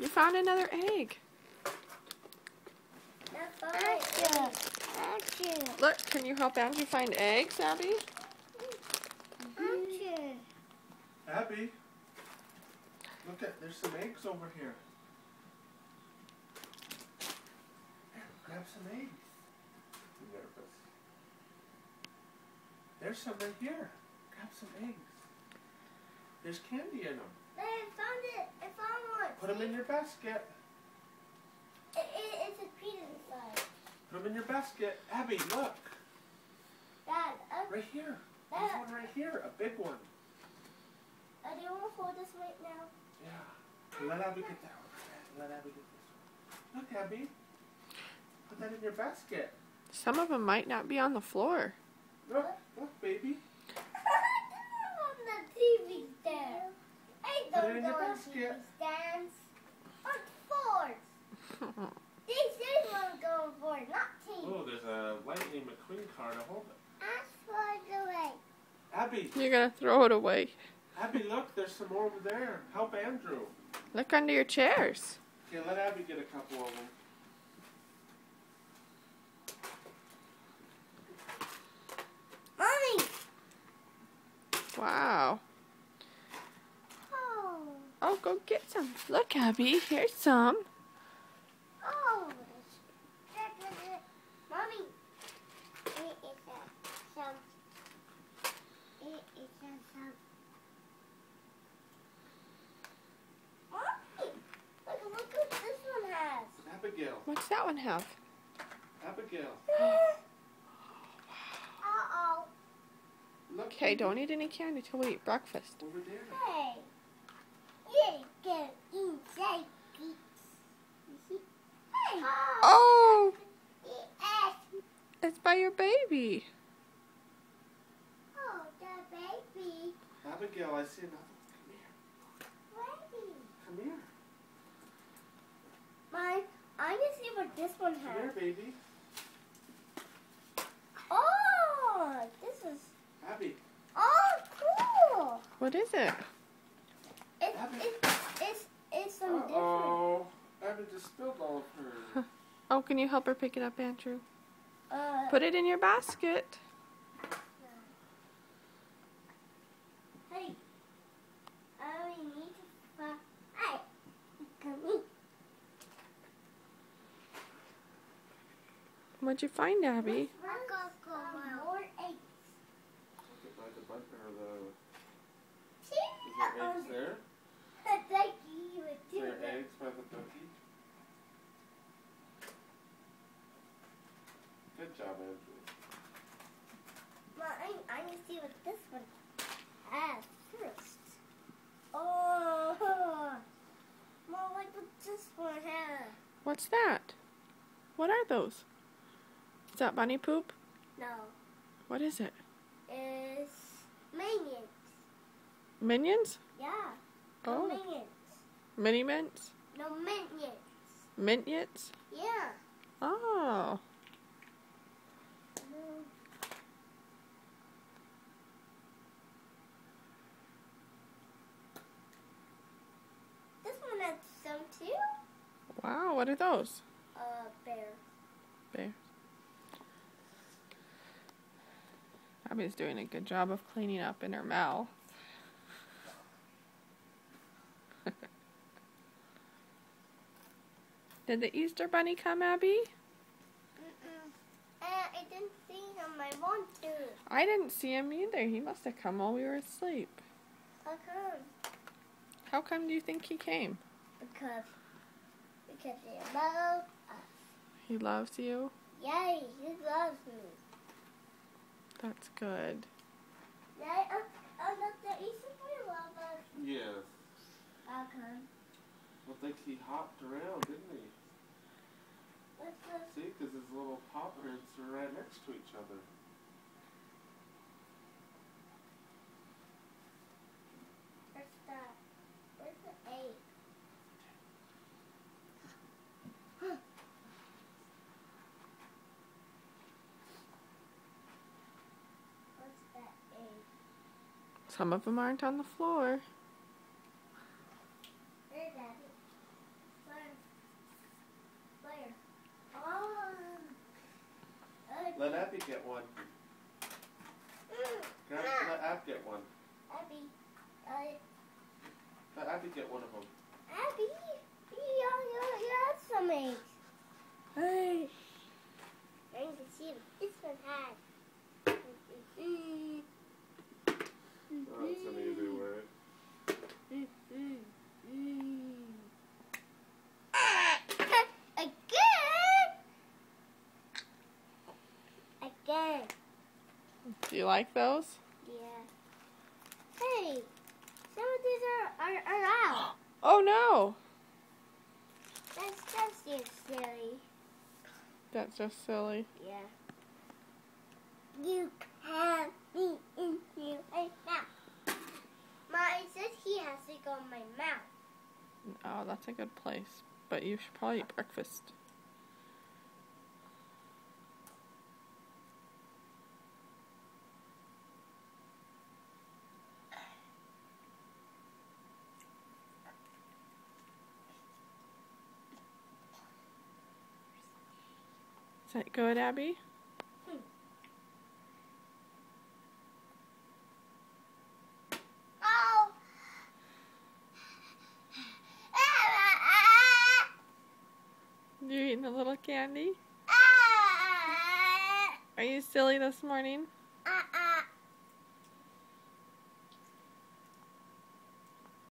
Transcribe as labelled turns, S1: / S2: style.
S1: You found another egg. Look, can you help Andrew find eggs, Abby?
S2: Abby, look at, there's some eggs over here. Grab some eggs. You're nervous. There's some right here. Grab some eggs. There's candy in them.
S3: I found it. I found one.
S2: Put them in your basket.
S3: It's a treat inside.
S2: Put them in your basket. Abby, look.
S3: Dad,
S2: Right here. There's one right here. A big one.
S3: do you want to hold this right now?
S2: Yeah. Let Abby get that one. Let Abby get this one. Look, Abby. Put that in your basket.
S1: Some of them might not be on the floor.
S2: Look, look, baby.
S3: The TV stand. I
S2: Put it
S3: don't
S2: in
S3: know
S2: your
S3: what
S2: basket.
S3: TV stands. On forts. These ones going for not TV.
S2: Oh, there's a Lightning McQueen car to hold it.
S3: Ask for the way.
S2: Abby.
S1: You're going to throw it away.
S2: Abby, look, there's some more over there. Help Andrew.
S1: Look under your chairs.
S2: Okay, let Abby get a couple of them.
S3: Mommy.
S1: Wow.
S3: Oh.
S1: Oh, go get some. Look, Abby, here's some.
S3: Oh. Mommy. It is some. It is some. Mommy. Look what this one has.
S2: Abigail.
S1: What's that one have?
S2: Abigail.
S3: Uh-oh.
S2: Look.
S1: Okay, don't eat any candy till we eat breakfast.
S2: Over there.
S3: Hey. You can inside peeps. You see? Hey.
S1: Oh,
S3: Yes.
S1: it's by your baby.
S3: Oh, the baby.
S2: Abigail, I see another one.
S3: Baby.
S2: Come here.
S3: Mine. I can see what this one
S2: Come here.
S3: has.
S2: Come here, baby.
S3: Oh, this is.
S2: Abby.
S3: Oh, cool.
S1: What is it?
S3: It's some different.
S2: Uh-oh. Abby just spilled all of her.
S1: Oh, can you help her pick it up, Andrew?
S3: Uh,
S1: Put it in your basket.
S3: Hey. I need to find. Hey. Come here.
S1: What'd you find, Abby?
S3: I'm gonna go more eggs.
S2: By the bun or the...
S3: See?
S2: Is there eggs there?
S3: Thank you.
S2: Is there eggs by the cookie? Good job, Andrew.
S3: Well, I need to see what this one has first. Oh, well, like what this one has.
S1: What's that? What are those? Is that bunny poop?
S3: No,
S1: What is it?
S3: it's minions.
S1: Minions?
S3: Yeah.
S1: Oh.
S3: No minions.
S1: Mini mints?
S3: No minions.
S1: Minions?
S3: Yeah.
S1: Oh.
S3: This one has some too.
S1: Wow, what are those?
S3: Bear.
S1: Bears. Abby's doing a good job of cleaning up in her mouth. Did the Easter Bunny come, Abby?
S3: I didn't see him. I want to.
S1: I didn't see him either. He must have come while we were asleep.
S3: How come?
S1: How come do you think he came?
S3: Because he loves us.
S1: He loves you?
S3: Yay, he loves me.
S1: That's good.
S3: Yay, the Easter Bunny loves us.
S2: Yes.
S3: How come?
S2: I think he hopped around, didn't he? See, because his little paw prints are right next to each other.
S3: Where's the egg? What's that egg?
S1: Some of them aren't on the floor.
S3: There, Daddy.
S2: Let Ab get one.
S3: Abby,
S2: Let Abby get one of them.
S3: Abby, you have some eggs.
S1: Hey.
S3: I need to see what this one has.
S2: Oh, that's an easy word.
S3: Again.
S1: Do you like those?
S3: Yeah. Hey, some of these are out.
S1: Oh no.
S3: That's just silly.
S1: That's just silly.
S3: Yeah. You can't be in here right now. It says he has to go in my mouth.
S1: Oh, that's a good place. But you should probably eat breakfast. Is that good, Abby?
S3: Oh!
S1: You eating a little candy? Are you silly this morning?